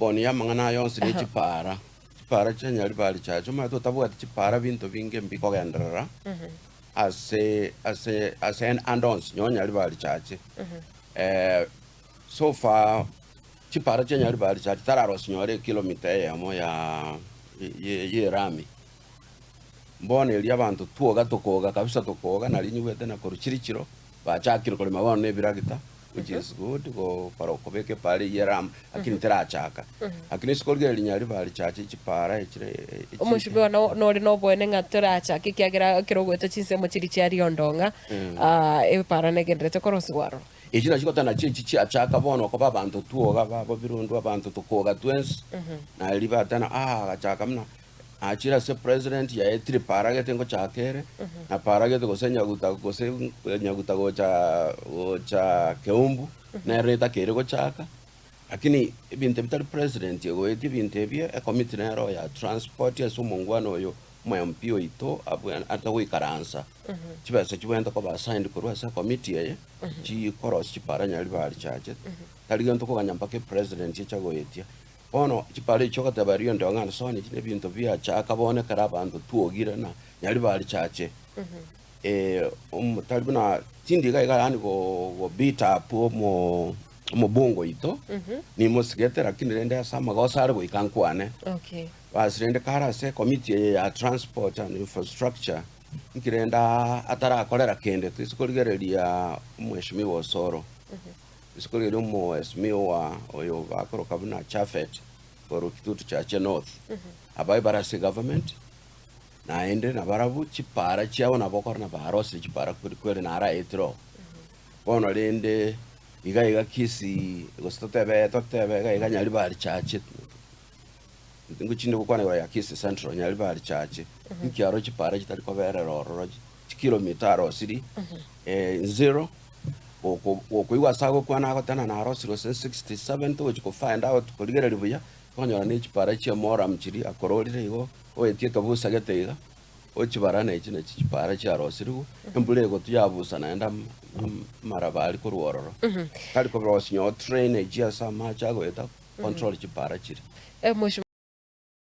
boni ya mangana yonse ne chipara cha nyali bali cha chuma to tabu ati chipara binto binge mbiko gendera ase en andons nyonya nyali bali cha so far chipara cha nyali bali cha tararo sinyore kilomita ya mo ye rami mbone ili abantu tuoga kabisa tukoga nali nyuwete na koruchirichiro bachakiro kole mabone ne biragita which is good go para okobeke pale yeram akini terachaka akini sikolge linyali bali chachi chipara ekire omushibe no bwene ngateracha kikiagira kirogwete chinsemo chiri chiari ondonga e para negendrete koroswaro ejina chikotana chichi achaka bono ko babantu tuoga babo birundu abantu tukoga twens na liba tana achaka mna achira se president ya etri para gete ngo chakere na para gete go senya nyaguta go cha keumbu na reta kere go chaka lakini binte bitali president go eti binte bie e committee na ro ya transport ya sumongwano yo moyampio ito abu atawe karansa chibasa chibwenda ko ba signed ko rwasa committee ye chi koros chi para nyali bali chache tali gento ko ganyamba ke president ye chago etia ono chipale choka tabario ndo ngana soni chine bintu bia chaka bone kara bantu tuogira na nyali bali chache talibuna tindi ga yani go bita po mo bongo ito ni mosigete lakini rende sama go sare go ikankwane basirende kara se committee ya transport and infrastructure ikirenda atara akorera kende tusikoligereria mheshimiwa Osoro tusikoligereria mheshimiwa oyo bakoro kabuna Chafet for kitutu cha North abai barasi government naende na barabu chipara chiao na bokor na barosi chipara kweli na ara etro bono rende iga kisi gostotebe ga nyali bari chache nguchinde kukwana ya kisi central nyali bari chache nkiaro chipara chitari ko bere roro kilomita rosiri 0 okuiwa sago kwana akotana na rosiro 67 to ko find out ko ligera libuya konyora ne chipara chia mora mchiri akororire igo oetie kabusa geteiga ochibara na ichi chipara chia rosiru embule go tuyabusa naenda marabali ko ruororo kali ko rosinyo train ejia sama chago eta control chipara chiri